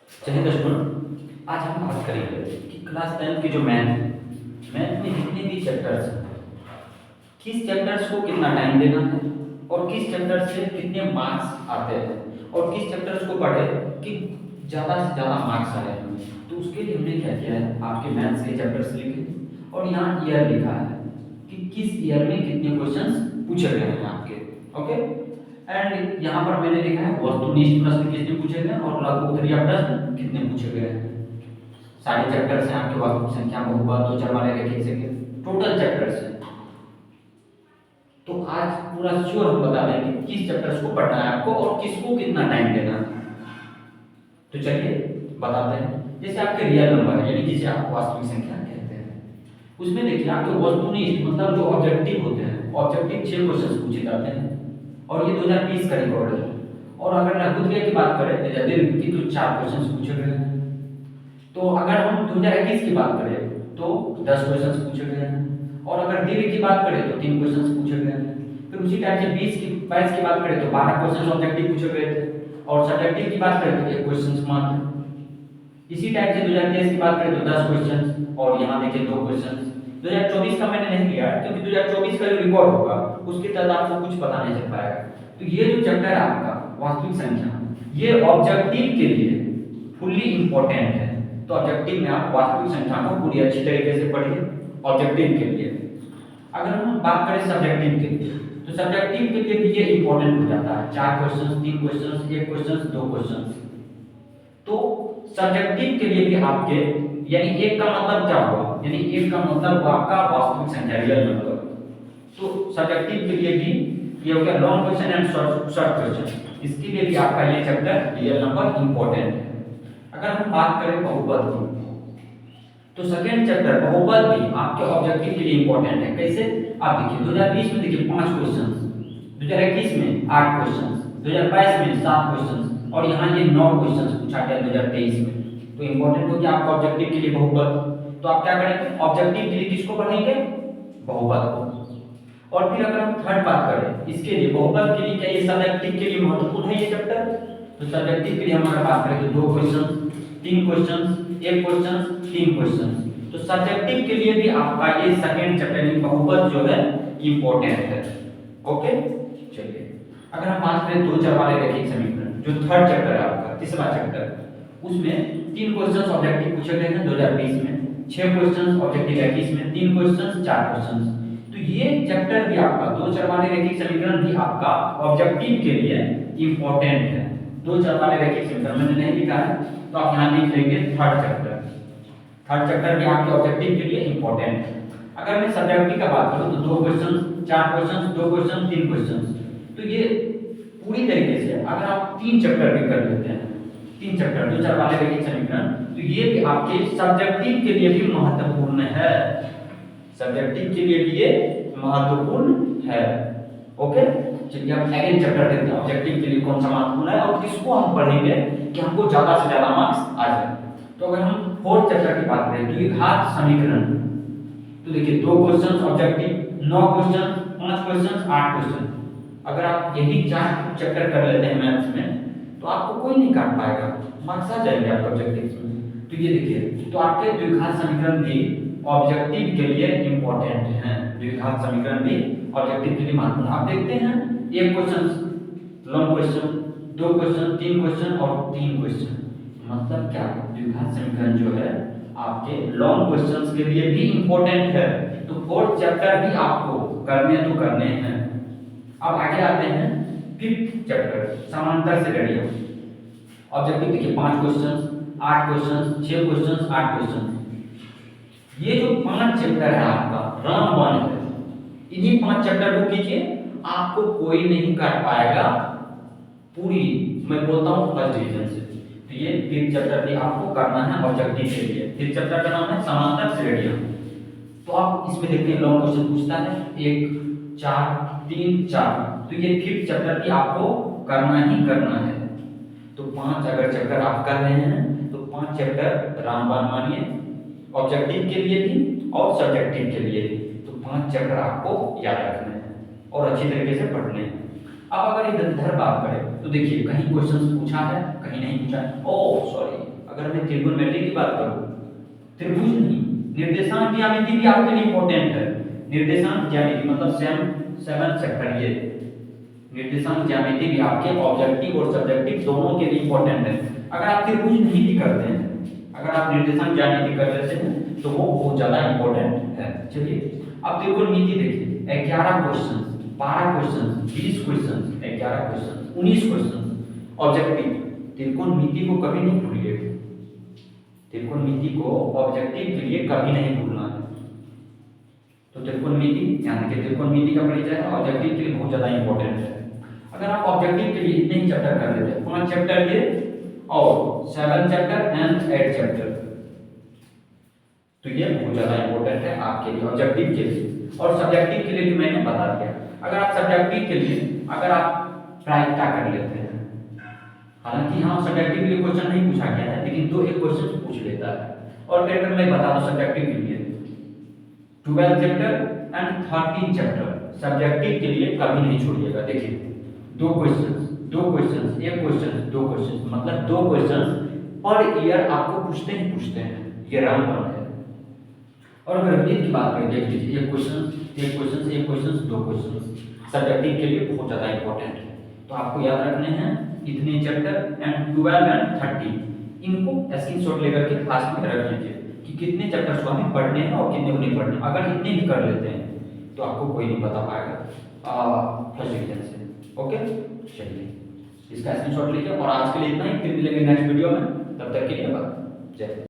चलिए स्टूडेंट, आज हम बात करेंगे कि क्लास 10 की जो मैथ में जितने भी चैप्टर्स हैं, किस चैप्टर्स को कितना टाइम देना है और किस चैप्टर से कितने मार्क्स आते हैं और किस चैप्टर्स को पढ़े कि ज़्यादा से ज़्यादा मार्क्स आए हमें। तो उसके लिए हमने क्या किया है, आपके मैथ्स के चैप्टर्स लिखे और यहाँ ईयर लिखा है कि किस ईयर में कितने क्वेश्चंस पूछे गए हैं आपके। ओके, एंड यहाँ पर मैंने लिखा है वस्तुनिष्ठ प्रश्न कितने पूछे गए और लघु उत्तरीय प्रश्न कितने पूछे गए हैं। सारे चैप्टर्स हैं आपके, वास्तविक संख्या, बहुपद, दो चर वाले रैखिक संख्या, टोटल चैप्टर्स हैं। तो आज पूरा श्योर हम बता देंगे किस चैप्टर्स को पढ़ना है आपको और किसको कितना टाइम देना है। तो चलिए बताते हैं। जैसे आपके रियल नंबर है, यानी जिसे आप वास्तविक संख्या कहते हैं, उसमें देखिए आपके वस्तुनिष्ठ मतलब जो ऑब्जेक्टिव होते हैं, ऑब्जेक्टिव 6 क्वेश्चन पूछे जाते हैं और ये 2020 का रिकॉर्ड है। और अगर लघु उत्तरीय की बात करें की तो 4 क्वेश्चन पूछे गए हैं। तो अगर हम 2021 की बात करें तो 10 क्वेश्चन पूछे गए हैं और अगर दीर्घ की बात करें तो 3 क्वेश्चन पूछे गए हैं। फिर उसी टाइप से 22 की बात करें तो 12 क्वेश्चन ऑब्जेक्टिव पूछे गए थे और सब्जेक्टिव की बात करें तो 1 क्वेश्चन मात्र। इसी टाइप से 2023 की बात करें तो 10 क्वेश्चन और यहाँ देखिए 2 क्वेश्चन। 2024 का मैंने नहीं लिया क्योंकि 2024 का जो रिकॉर्ड होगा उसके तहत आपको कुछ पता नहीं चल पाएगा। तो ये जो चैप्टर है आपका वास्तविक संख्या, ये ऑब्जेक्टिव के लिए फुल्ली इंपॉर्टेंट है। तो ऑब्जेक्टिव में आप वास्तविक संख्या को पूरी अच्छी तरीके से पढ़िए ऑब्जेक्टिव के लिए। अगर हम बात करें सब्जेक्टिव के लिए तो सब्जेक्टिव के लिए भी ये इंपॉर्टेंट हो जाता है। 4 क्वेश्चन, 3 क्वेश्चन, 1 क्वेश्चन, 2 क्वेश्चन। तो सब्जेक्टिव के लिए भी आपके यानी एक का मतलब क्या हुआ, यानी एक का मतलब आपका वास्तविक संख्या रियल नंबर। तो सब्जेक्टिव के लिए भी ये हो गया long question and short question, इसके लिए भी आपका ये चैप्टर रियल नंबर इंपॉर्टेंट है। अगर हम बात करें बहुपद की तो सेकंड चैप्टर बहुपद भी आपके ऑब्जेक्टिव के लिए इंपॉर्टेंट है। कैसे, आप देखिए 2020 में देखिए 5 क्वेश्चन, 2021 में 8 क्वेश्चन, 2022 में 7 क्वेश्चन और यहाँ ये 9 क्वेश्चन पूछा गया 2023 में। तो इंपॉर्टेंट हो गया आपका ऑब्जेक्टिव के लिए बहुपद। तो आप क्या करेंगे, ऑब्जेक्टिव के लिए किसको पढ़ेंगे, बहुपद को। और फिर अगर हम थर्ड बात करें इसके लिए बहुपद के लिए, क्या ये सब्जेक्टिव के लिए महत्वपूर्ण है ये चैप्टर। तो सब्जेक्टिव के लिए हम अगर बात करें तो 2 क्वेश्चन, 3 क्वेश्चन, 1 क्वेश्चन, 3 क्वेश्चन। तो सब्जेक्टिव के लिए भी आपका ये सेकंड चैप्टर बहुपद जो है इंपॉर्टेंट है। ओके, चलिए अगर हम बात करें दो चर वाले रैखिक समीकरण, जो थर्ड चैप्टर है आपका, तीसरा चैप्टर, उसमें 3 क्वेश्चन ऑब्जेक्टिव पूछे गए हैं 2020 में, 6 क्वेश्चन ऑब्जेक्टिव 21 में, 3 क्वेश्चन, 4 क्वेश्चन। तो ये चैप्टर भी आपका दो चर वाले रैखिक समीकरण भी आपका ऑब्जेक्टिव के लिए इंपॉर्टेंट है। दो चर वाले रैखिक समीकरण मैंने नहीं लिखा है तो आप यहाँ लिख लेंगे थर्ड चैप्टर। थर्ड चैप्टर भी आपके ऑब्जेक्टिव के लिए इंपॉर्टेंट है। अगर मैं सब्जेक्टिव का बात करूं तो 2 क्वेश्चन, 4 क्वेश्चन, 2 क्वेश्चन, 3 क्वेश्चन। तो ये पूरी तरीके से अगर आप 3 चैप्टर भी कर लेते हैं, 3 चैप्टर दो चर वाले रैखिक समीकरण, तो ये भी आपके सब्जेक्टिव के लिए भी महत्वपूर्ण है। सब्जेक्टिव के लिए भी ये महत्वपूर्ण है। ओके, चलिए अब सेकंड चैप्टर देखते हैं ऑब्जेक्टिव के लिए कौन सा महत्वपूर्ण है और किसको हम पढ़ेंगे कि हमको ज्यादा से ज्यादा मार्क्स आ जाए। तो अगर हम फोर्थ चैप्टर की बात करें द्विघात समीकरण, तो देखिए 2 question objective, 9 question, 5 question, 8 question. अगर आप यही 4 चैप्टर कर लेते हैं मैथ्स में तो आपको कोई नहीं काट पाएगा, मार्क्स आ जाएंगे आपके ऑब्जेक्टिव में। तो ये देखिए, तो आपके द्विघात समीकरण भी ऑब्जेक्टिव के लिए इंपॉर्टेंट है। द्विघात समीकरण भी ऑब्जेक्टिव के लिए महत्वपूर्ण। आप देखते हैं 1 question long question, 2 question, 3 question और 3 क्वेश्चन। मतलब क्या, द्विघात समीकरण जो है आपके लॉन्ग क्वेश्चंस के लिए भी इंपॉर्टेंट है। तो फोर्थ चैप्टर भी आपको करने हैं। अब आगे आते हैं फिफ्थ चैप्टर समांतर श्रेणियां। ऑब्जेक्टिव देखिए 5 क्वेश्चन, 8 क्वेश्चन, 6 क्वेश्चन, 8 क्वेश्चन। ये जो 5 चैप्टर है आपका रामबाण है, इन्हीं 5 चैप्टर को कीजिए, आपको कोई नहीं काट पाएगा पूरी, मैं बोलता हूँ फर्स्ट डिवीजन से। तो ये फिफ्थ चैप्टर भी आपको करना है ऑब्जेक्टिव के लिए। फिफ्थ चैप्टर का नाम है समांतर श्रेणियां। तो आप इसमें देखते हैं लॉन्ग क्वेश्चन पूछता है 1, 4, 3, 4। तो ये फिफ्थ चैप्टर भी आपको करना ही करना है। तो 5 अगर चैप्टर आप कर रहे हैं तो 5 चैप्टर रामबाण मानिए, ऑब्जेक्टिव के लिए भी और सब्जेक्टिव के लिए भी। तो 5 चैप्टर आपको याद रखने हैं और अच्छी तरीके से पढ़ने हैं। अब अगर इधर बात करें तो देखिए कहीं क्वेश्चंस पूछा है, कहीं नहीं पूछा है। ओह सॉरी, अगर मैं त्रिकोणमिति की बात करूं, त्रिभुज नहीं, निर्देशांक ज्यामिति भी आपके लिए इंपॉर्टेंट है। निर्देशांक ज्यामिति मतलब सेवन सेक्टर, ये निर्देशांक ज्यामिति भी आपके ऑब्जेक्टिव और सब्जेक्टिव दोनों के लिए इंपॉर्टेंट है। अगर आप त्रिभुज नहीं भी करते हैं, अगर आप निर्देशांक ज्यामिति कर लेते हैं तो वो बहुत ज्यादा इंपॉर्टेंट है। चलिए अब त्रिकोणमिति देखिए, 11 question, 12 question, 20 question, 11 question, 19 question objective. त्रिकोणमिति को कभी नहीं भूलिएगा, त्रिकोणमिति को ऑब्जेक्टिव के लिए कभी नहीं भूलना है। तो त्रिकोणमिति ध्यान रखिए, त्रिकोणमिति का परिचय है, ऑब्जेक्टिव के लिए बहुत ज्यादा इंपॉर्टेंट है। अगर आप ऑब्जेक्टिव के लिए इतने ही चैप्टर कर लेते हैं, 5 चैप्टर ये और 7 चैप्टर एंड 8 चैप्टर, तो ये बहुत ज्यादा इंपॉर्टेंट है आपके लिए, ऑब्जेक्टिव के लिए। और सब्जेक्टिव के लिए भी मैंने बता दिया। अगर आप सब्जेक्टिव के लिए अगर आप प्रायिकता कर लेते हैं, हालांकि हाँ सब्जेक्टिव के लिए क्वेश्चन नहीं पूछा गया है, लेकिन 2-1 क्वेश्चन पूछ लेता है। और फिर अगर मैं बता दूं सब्जेक्टिव के लिए 12 चैप्टर एंड 13 चैप्टर सब्जेक्टिव के लिए कभी नहीं छोड़िएगा। देखिए 2 क्वेश्चन, 2 क्वेश्चन, 1 क्वेश्चन, 2 क्वेश्चन, मतलब 2 क्वेश्चन पर ईयर आपको पूछते ही पूछते हैं, ये रामबाण है। और अगर गणित की बात करें, देख लीजिए 1 question, 1 question, 1 question, 2 question subjective के लिए बहुत ज्यादा इंपॉर्टेंट है। तो आपको याद रखने हैं इतने चैप्टर एंड 12 एंड 13, इनको स्क्रीनशॉट लेकर के क्लास में रख लीजिए कि कितने चैप्टर्स को हमें पढ़ने हैं और कितने को नहीं पढ़ने। अगर इतने भी कर लेते हैं तो आपको कोई नहीं बता पाएगा फर्स्ट डिवीजन से। ओके, चलिए इसका स्क्रीनशॉट लीजिए। और आज के लिए इतना ही, फिर मिलेंगे नेक्स्ट वीडियो में, तब तक के लिए बाय। जय।